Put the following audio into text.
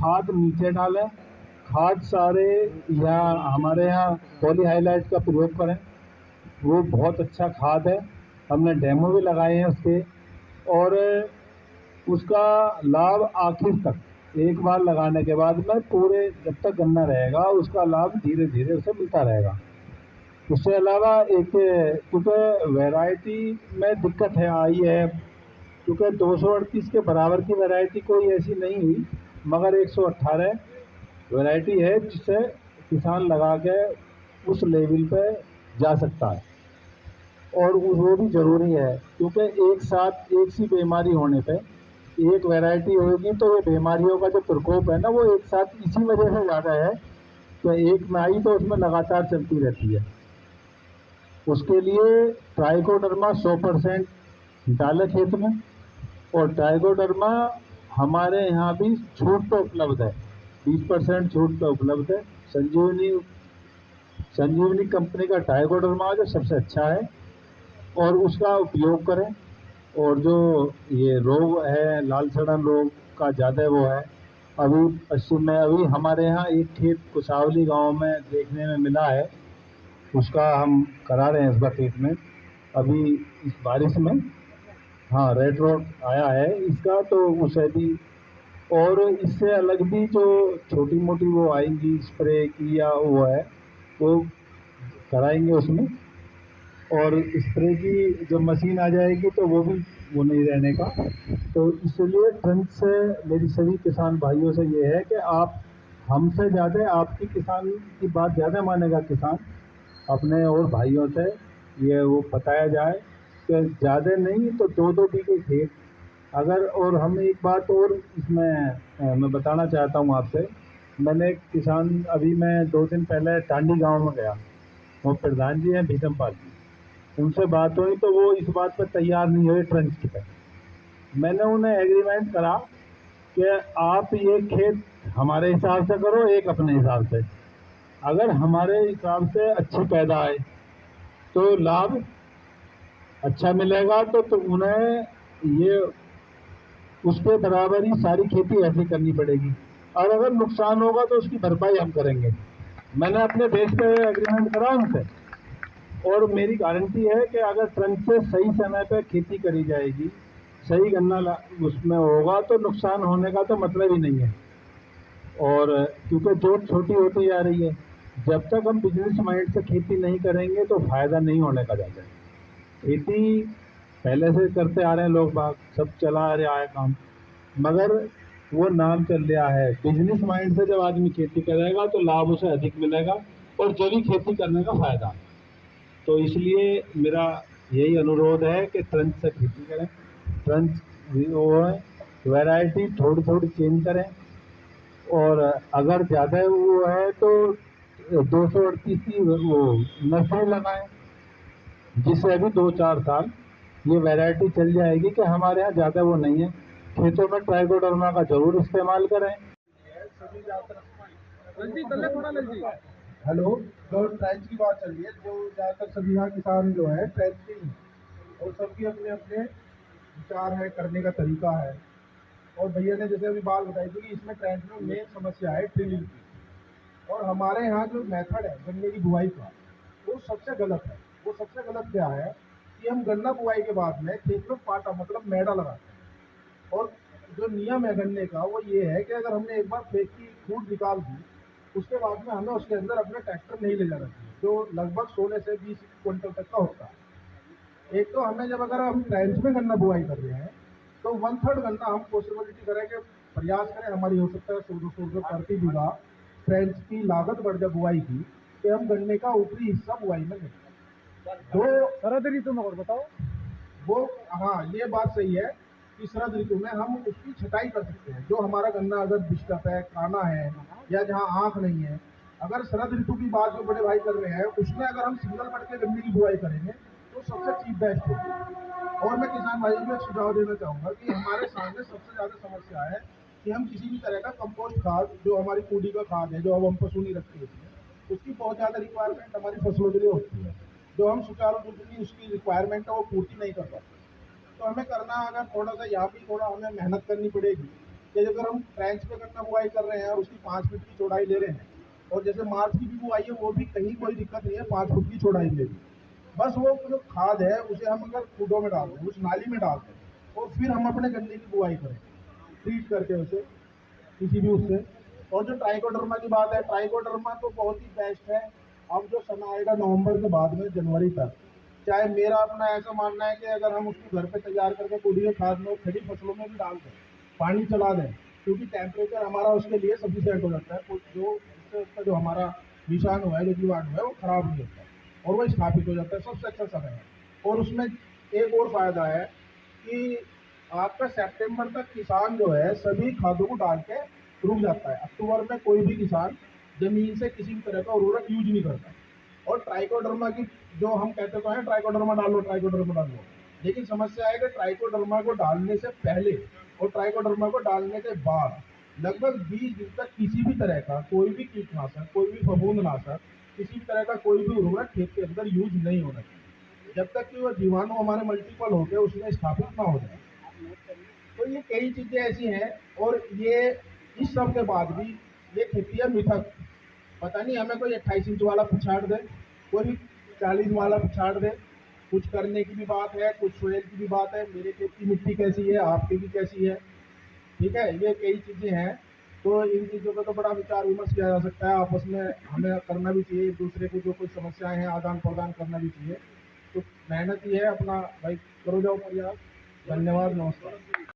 खाद नीचे डालें, खाद सारे या हमारे यहाँ पॉलीहाइलाइट का प्रयोग करें, वो बहुत अच्छा खाद है। हमने डेमो भी लगाए हैं उसके, और उसका लाभ आखिर तक एक बार लगाने के बाद में पूरे जब तक गन्ना रहेगा उसका लाभ धीरे धीरे उसे मिलता रहेगा। उसके अलावा एक, क्योंकि वैरायटी में दिक्कत है आई है, क्योंकि 238 के बराबर की वैरायटी कोई ऐसी नहीं हुई, मगर 118 वैरायटी है जिससे किसान लगा के उस लेवल पे जा सकता है। और वो भी ज़रूरी है, क्योंकि एक साथ एक सी बीमारी होने पे एक वैरायटी होगी तो ये बीमारियों का जो प्रकोप है ना, वो एक साथ इसी वजह से ज़्यादा है कि एक में आई तो उसमें लगातार चलती रहती है। उसके लिए ट्राइकोडर्मा 100% डाले खेत में, और ट्राइकोडर्मा हमारे यहाँ भी छूट पे उपलब्ध है, 20% छूट पे उपलब्ध है। संजीवनी कंपनी का ट्राइकोडर्मा जो सबसे अच्छा है, और उसका उपयोग करें। और जो ये रोग है लाल सड़न रोग का ज़्यादा वो है, अभी पश्चिम में अभी हमारे यहाँ एक खेत कुसावली गांव में देखने में मिला है, उसका हम करा रहे हैं इस बकेट में अभी इस बारिश में। हाँ, रेड रोड आया है इसका, तो उसे भी, और इससे अलग भी जो छोटी मोटी वो आएंगी स्प्रे की या वो है, वो कराएंगे उसमें। और स्प्रे की जो मशीन आ जाएगी तो वो भी वो नहीं रहने का। तो इसलिए ट्रंच से मेरी सभी किसान भाइयों से ये है कि आप हमसे ज़्यादा, आपकी किसान की बात ज़्यादा मानेगा किसान, अपने और भाइयों से ये वो बताया जाए कि ज़्यादा नहीं तो 2-2 बीघे खेत अगर। और हम एक बात और इसमें मैं बताना चाहता हूँ आपसे। मैंने एक किसान, अभी मैं 2 दिन पहले टांडी गांव में गया, वो प्रधान जी हैं भीषमपाल जी, उनसे बात हुई तो वो इस बात पर तैयार नहीं हुए ट्रंच की पे। मैंने उन्हें एग्रीमेंट करा कि आप ये खेत हमारे हिसाब से करो, एक अपने हिसाब से। अगर हमारे हिसाब से अच्छी पैदा आए तो लाभ अच्छा मिलेगा, तो उन्हें ये उसके बराबर ही सारी खेती ऐसी करनी पड़ेगी, और अगर नुकसान होगा तो उसकी भरपाई हम करेंगे। मैंने अपने बेस पे एग्रीमेंट करा उनसे, और मेरी गारंटी है कि अगर ट्रंच से सही समय पर खेती करी जाएगी, सही गन्ना उसमें होगा, तो नुकसान होने का तो मतलब ही नहीं है। और क्योंकि जोत छोटी होती जा रही है, जब तक हम बिजनेस माइंड से खेती नहीं करेंगे तो फायदा नहीं होने का जाता है। खेती पहले से करते आ रहे हैं लोग बाग, सब चला आ रहा है काम, मगर वो नाम चल रहा है। बिजनेस माइंड से जब आदमी खेती करेगा तो लाभ उसे अधिक मिलेगा, और जल्दी खेती करने का फायदा। तो इसलिए मेरा यही अनुरोध है कि ट्रंच से खेती करें, ट्रंच वो है, वैरायटी थोड़ी थोड़ी चेंज करें, और अगर ज़्यादा वो है तो 238 की वो नर्सरी लगाएं, जिससे अभी 2-4 साल ये वैरायटी चल जाएगी कि हमारे यहाँ ज़्यादा वो नहीं है। खेतों में ट्राइकोडर्मा का जरूर इस्तेमाल करें। हेलो, जो ट्रेंच की बात चल रही है, जो ज़्यादातर सभी यहाँ किसान जो है ट्रेंच के ही, और सबके अपने अपने विचार है, करने का तरीका है। और भैया ने जैसे अभी बात बताई थी कि इसमें ट्रेंच में मेन समस्या है ड्रिलिंग की, और हमारे यहाँ जो मेथड है गन्ने की बुआई का, वो सबसे गलत है। वो सबसे गलत क्या है कि हम गन्ना बुआई के बाद में खेत में पाटा मतलब मैड़ा लगाते हैं, और जो नियम है गन्ने का वो ये है कि अगर हमने एक बार खेत की खूट निकाल दी, उसके बाद में हमें उसके अंदर अपने ट्रैक्टर नहीं ले जाना चाहिए, जो लगभग 16 से 20 क्विंटल तक का होता है। एक तो हमें जब अगर हम ट्रेंच में गन्ना बुआई कर रहे हैं तो 1/3 गन्ना हम पॉसिबिलिटी करें कि प्रयास करें, हमारी हो सकता है 100-200 प्रति बीघा ट्रेंच की लागत बढ़ जाए बुआई की, कि हम गन्ने का ऊपरी हिस्सा बुआई में लें। तो शरद ऋतु में और बताओ वो, हाँ ये बात सही है कि शरद ऋतु में हम उसकी छटाई कर सकते हैं। जो हमारा गन्ना अगर डिस्टर्ब है, काना है, या जहाँ आँख नहीं है, अगर शरद ऋतु की बात जो बड़े भाई कर रहे हैं उसमें अगर हम सिंगल कट के गन्ने की बुआई करेंगे तो सबसे चीप बेस्ट होगी। और मैं किसान भाई को एक सुझाव देना चाहूँगा कि हमारे सामने सबसे ज़्यादा समस्या है कि हम किसी भी तरह का कंपोस्ट खाद, जो हमारी कूड़ी का खाद है, जो अब हम पशु नहीं रखते उसमें, उसकी बहुत ज़्यादा रिक्वायरमेंट हमारी फसलों के लिए होती है, जो हम सुचारू रूप से उसकी रिक्वायरमेंट है वो पूर्ति नहीं कर पाते। तो हमें करना, अगर थोड़ा सा यहाँ भी थोड़ा हमें मेहनत करनी पड़ेगी, कि अगर हम ट्रेंच पे करना बुआई कर रहे हैं और उसकी 5 फीट की चौड़ाई ले रहे हैं, और जैसे मार्च की भी बुआई है वो भी कहीं कोई दिक्कत नहीं है 5 फुट की चौड़ाई में भी, बस वो जो खाद है उसे हम अगर कूडों में डाल दें, उस नाली में डाल दें और फिर हम अपने गन्ने की बुआई करें ट्रीट करके उसे किसी भी उससे। और जो ट्राइकोडर्मा की बात है, ट्राइकोडर्मा तो बहुत ही बेस्ट है। अब जो समय आएगा नवंबर के बाद में जनवरी तक, चाहे मेरा अपना ऐसा मानना है कि अगर हम उसको घर पे तैयार करके कुड़िए खाद में खड़ी फसलों में भी डाल दें, पानी चला दें, क्योंकि टेम्परेचर हमारा उसके लिए सफिशियंट हो जाता है, जो उससे उसका जो हमारा विषाणु है, जो जीवाणु है, वो खराब नहीं होता है और वो स्थापित हो जाता है। सबसे अच्छा समय है। और उसमें एक और फायदा है कि आपका सितंबर तक किसान जो है सभी खादों को डाल के रुक जाता है। अक्टूबर में कोई भी किसान जमीन से किसी भी तरह का उर्वरक यूज नहीं करता। और ट्राइकोडर्मा की जो हम कहते तो हैं ट्राइकोडर्मा डालो, ट्राइकोडर्मा डालो, लेकिन समस्या है कि ट्राइकोडर्मा को डालने से पहले और ट्राइकोडर्मा को डालने के बाद लगभग 20 दिन तक किसी भी तरह का कोई भी कीटनाशक, कोई भी फफूंदनाशक, किसी भी तरह का कोई भी उर्वरक खेत के अंदर यूज नहीं होना चाहिए, जब तक कि वो जीवाणु हमारे मल्टीपल होकर उसमें स्थापित ना हो जाए। तो ये कई चीजें ऐसी हैं। और ये इस सब के बाद भी ये खेती है मिथक। पता नहीं हमें कोई 28 इंच वाला पिछाड़ दे, कोई 40 वाला पिछाड़ दे, कुछ करने की भी बात है, कुछ सोयल की भी बात है, मेरे खेत की मिट्टी कैसी है, आपकी भी कैसी है, ठीक है, ये कई चीजें हैं। तो इन चीजों पर तो बड़ा विचार विमर्श किया जा सकता है, आपस में हमें करना भी चाहिए, एक दूसरे को जो कुछ समस्याएं हैं आदान प्रदान करना भी चाहिए। तो मेहनत ही है अपना भाई, करो जाओ प्रयास। धन्यवाद, नमस्कार।